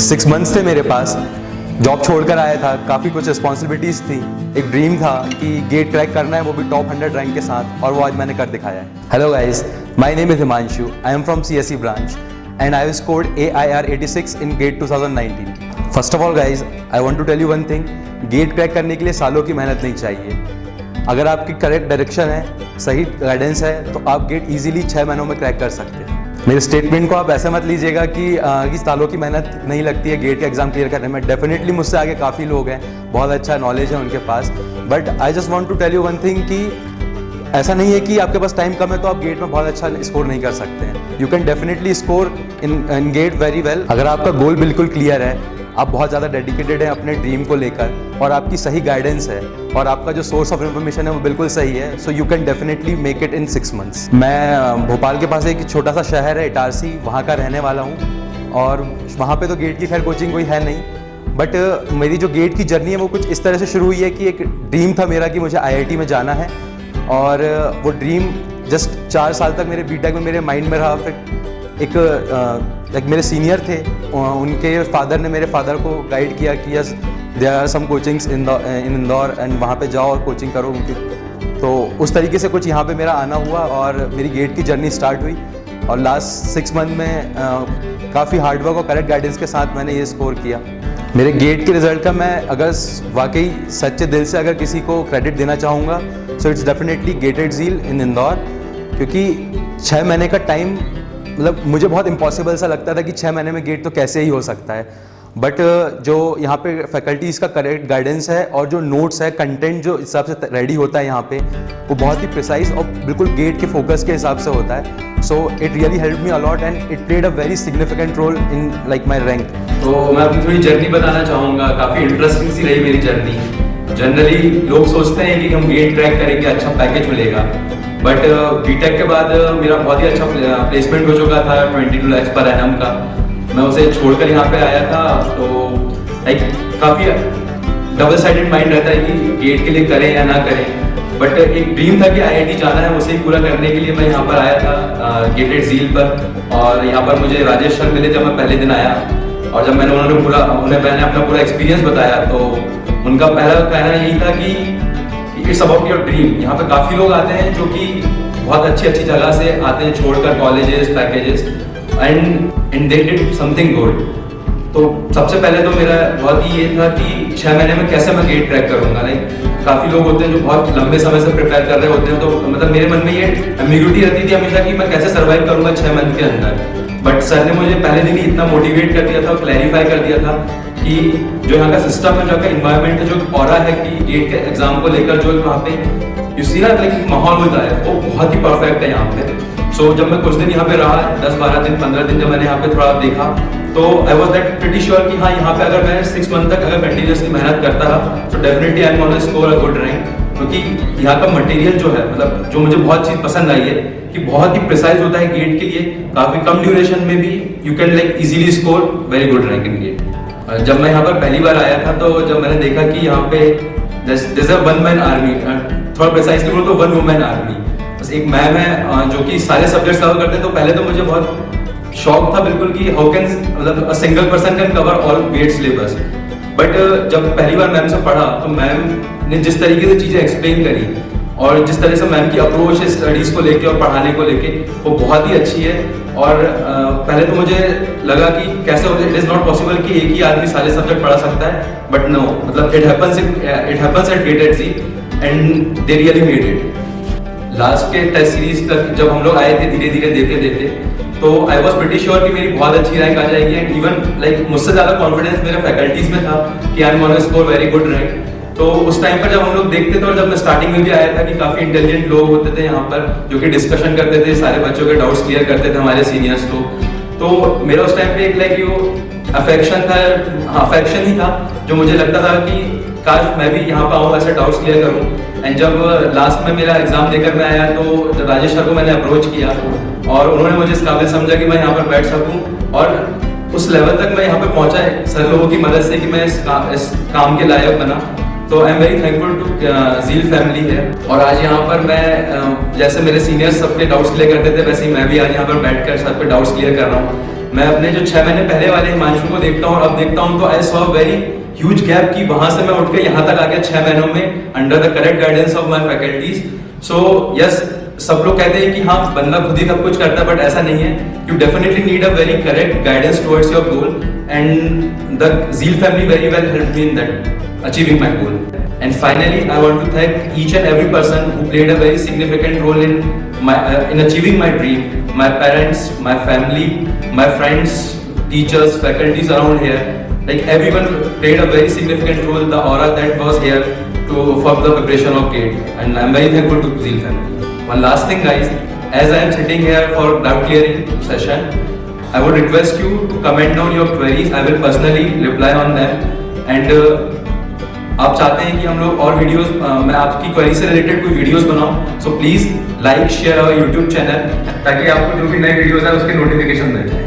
6 months थे मेरे पास, job छोड़कर आया था, काफ़ी कुछ रिस्पॉन्सिबिलिटीज़ थी, एक ड्रीम था कि गेट क्रैक करना है, वो भी टॉप 100 रैंक के साथ, और वो आज मैंने कर दिखाया है। Hello guys, my name is Himanshu, I am from CSE branch and I have scored AIR 86 in GATE 2019। First of all guys, I want to tell you one thing, GATE crack करने के लिए सालों की मेहनत नहीं चाहिए। अगर आपकी करेक्ट डायरेक्शन है, सही गाइडेंस है, तो आप गेट इजीली 6 महीनों में क्रैक कर सकते हैं। मेरे स्टेटमेंट को आप ऐसे मत लीजिएगा कि सालों की मेहनत नहीं लगती है गेट का एग्जाम क्लियर करने में। डेफिनेटली मुझसे आगे काफ़ी लोग हैं, बहुत अच्छा नॉलेज है उनके पास, but I just want to tell you one thing कि ऐसा नहीं है कि आपके पास टाइम कम है तो आप गेट में बहुत अच्छा स्कोर नहीं कर सकते हैं। You can definitely score in get very well. अगर आपका गोल बिल्कुल क्लियर है, आप बहुत ज़्यादा डेडिकेटेड हैं अपने ड्रीम को लेकर, और आपकी सही गाइडेंस है, और आपका जो सोर्स ऑफ इन्फॉर्मेशन है वो बिल्कुल सही है, so you can definitely make it in 6 months. मैं भोपाल के पास एक छोटा सा शहर है इटारसी, वहाँ का रहने वाला हूँ, और वहाँ पे तो गेट की खैर कोचिंग कोई है नहीं, बट मेरी जो गेट की जर्नी है वो कुछ इस तरह से शुरू हुई है कि एक ड्रीम था मेरा कि मुझे IIT में जाना है, और वो ड्रीम जस्ट 4 साल तक मेरे BTech में मेरे माइंड में रहा। फिर एक मेरे सीनियर थे, उनके फादर ने मेरे फादर को गाइड किया कि yes there are some coachings in Indore and वहाँ पे जाओ और कोचिंग करो उनकी। तो उस तरीके से कुछ यहाँ पे मेरा आना हुआ और मेरी गेट की जर्नी स्टार्ट हुई, और लास्ट 6 मंथ में काफ़ी हार्डवर्क और करेक्ट गाइडेंस के साथ मैंने ये स्कोर किया। मेरे गेट के रिज़ल्ट का मैं अगर वाकई सच्चे दिल से अगर किसी को क्रेडिट देना चाहूँगा, so it's definitely gated zeal in Indore, क्योंकि 6 महीने का टाइम मतलब मुझे बहुत इम्पॉसिबल सा लगता था कि 6 महीने में गेट तो कैसे ही हो सकता है, बट जो यहाँ पे फैकल्टीज़ का करेक्ट गाइडेंस है और जो नोट्स है, कंटेंट जो हिसाब से रेडी होता है यहाँ पे, वो बहुत ही प्रिसाइज और बिल्कुल गेट के फोकस के हिसाब से होता है। So it really help me a lot and it played a very significant role in like my rank. तो मैं अपनी थोड़ी जर्नी बताना चाहूँगा, काफ़ी इंटरेस्टिंग सी रही मेरी जर्नी। जनरली लोग सोचते हैं कि हम गेट क्रैक करेंगे अच्छा पैकेज मिलेगा, बट BTech के बाद मेरा बहुत ही अच्छा प्लेसमेंट हो चुका था 22 lakhs पर एनम का। मैं उसे छोड़कर यहाँ पे आया था, तो लाइक काफ़ी डबल साइडेड माइंड रहता है कि गेट के लिए करें या ना करें, बट एक ड्रीम था कि IIT जाना है, उसे पूरा करने के लिए मैं यहाँ पर आया था गेटेड ज़ील पर। और यहाँ पर मुझे राजेश सर मिले जब मैं पहले दिन आया, और जब मैंने मैंने अपना पूरा एक्सपीरियंस बताया, तो उनका पहला कहना यही था कि इट्स अबाउट योर ड्रीम। यहाँ पे काफ़ी लोग आते हैं जो कि बहुत अच्छी अच्छी जगह से आते हैं छोड़कर colleges, packages, and they did something good. तो सबसे पहले तो मेरा बहुत ही ये था कि 6 महीने में कैसे मैं गेट क्रैक करूँगा। लाइक काफ़ी लोग होते हैं जो बहुत लंबे समय से प्रिपेयर कर रहे होते हैं, तो मतलब मेरे मन में ये एम्बिग्यूटी रहती थी हमेशा कि मैं कैसे सर्वाइव करूँगा 6 मंथ के अंदर। बट सर ने मुझे पहले दिन ही इतना मोटिवेट कर दिया था और क्लैरिफाई कर दिया था कि जो यहाँ का सिस्टम है, जो यहाँ का इन्वायरमेंट है, जो ऑरा है कि गेट के एग्जाम को लेकर जो वहाँ पे यू सी ना लाइक माहौल होता है, वो बहुत ही परफेक्ट है यहाँ पे। सो जब मैं कुछ दिन यहाँ पे रहा, 10-12 दिन 15 दिन जब मैंने यहाँ पे थोड़ा देखा, तो I was that pretty sure कि हाँ यहाँ पे अगर मैं 6 मंथ तक अगर कंटिन्यूसली मेहनत करता रहा, तो definitely I am gonna score a good rank. क्योंकि यहाँ का मटेरियल जो है, मतलब जो मुझे बहुत चीज़ पसंद आई है कि बहुत ही प्रिसाइज होता है गेट के लिए, काफ़ी कम ड्यूरेशन में भी you can like easily score very good rank in GATE. जब मैं यहाँ पर पहली बार आया था, तो जब मैंने देखा कि यहाँ पे जैसे 1 मैन आर्मी, थोड़ा प्रिसाइजली बोलो तो 1 वुमेन आर्मी, बस एक मैम है जो कि सारे सब्जेक्ट्स कवर करते हैं। तो पहले तो मुझे बहुत शौक था बिल्कुल कि हाउ कैन मतलब a single person can cover all get syllabus. But जब पहली बार मैम से पढ़ा, तो मैम ने जिस तरीके से चीज़ें एक्सप्लेन करी और जिस तरह से मैम की अप्रोच है स्टडीज़ को लेके और पढ़ाने को लेके, वो बहुत ही अच्छी है। और पहले तो मुझे लगा कि कैसे इट इज़ नॉट पॉसिबल कि एक ही आदमी सारे सब्जेक्ट पढ़ा सकता है, बट नो, मतलब it happens at gated zeal and they really made it. Last के टेस्ट सीरीज तक जब हम लोग आए थे, धीरे धीरे देते, तो आई वॉज प्रीटी श्योर कि मेरी बहुत अच्छी रैंक आ जाएगी, एंड इवन लाइक मुझसे ज़्यादा कॉन्फिडेंस मेरे फैकल्टीज में था कि I am gonna score very good rank. तो उस टाइम पर जब हम लोग देखते थे, और जब मैं स्टार्टिंग में भी आया था, कि काफ़ी इंटेलिजेंट लोग होते थे यहाँ पर जो कि डिस्कशन करते थे, सारे बच्चों के डाउट्स क्लियर करते थे, हमारे सीनियर्स लोग। तो मेरा उस टाइम पे एक लाइक यो अफेक्शन था, अफेक्शन ही था, जो मुझे लगता था कि काश मैं भी यहाँ पर आऊँ, ऐसे डाउट्स क्लियर करूँ। एंड जब लास्ट में मेरा एग्जाम देकर मैं आया, तो राजेश सर को मैंने अप्रोच किया, और उन्होंने मुझे इस काबिल समझा कि मैं यहाँ पर बैठ सकूँ, और उस लेवल तक मैं यहाँ पे पहुँचा है सर लोगों की मदद से कि मैं इस काम के लायक बना। तो I am very thankful to Zeal family है। और आज यहाँ पर मैं जैसे मेरे सीनियर्स सबके डाउट्स क्लियर करते थे, वैसे ही मैं भी आज यहाँ पर बैठकर सब पे डाउट्स क्लियर कर रहा हूँ। मैं अपने जो 6 महीने पहले वाले हिमांशु को देखता हूँ और अब देखता हूँ तो I saw very huge gap कि वहां से मैं उठ के यहाँ तक आ गया 6 महीनों में under the correct guidance of my faculties. So yes, सब लोग कहते हैं कि हाँ बंदा खुद ही सब कुछ करता है, बट ऐसा नहीं है। You definitely need a very correct guidance towards your goal and the zeal family very well helped me in that achieving my goal. And finally, I want to thank each and every person who played a very significant role in achieving my dream. My parents, my family, my friends, teachers, faculties around here. Like everyone played a very significant role. The aura that was here for the preparation of GATE, and I'm very thankful to Zeal family. One last thing, guys. As I am sitting here for doubt clearing session, I would request you to comment down your queries. I will personally reply on them. And आप चाहते हैं कि हम लोग और videos, मैं आपकी query से रिलेटेड कोई वीडियोस बनाऊं, सो प्लीज़ लाइक शेयर और यूट्यूब चैनल, ताकि आपको जो भी नए वीडियोस है उसके नोटिफिकेशन मिल जाए।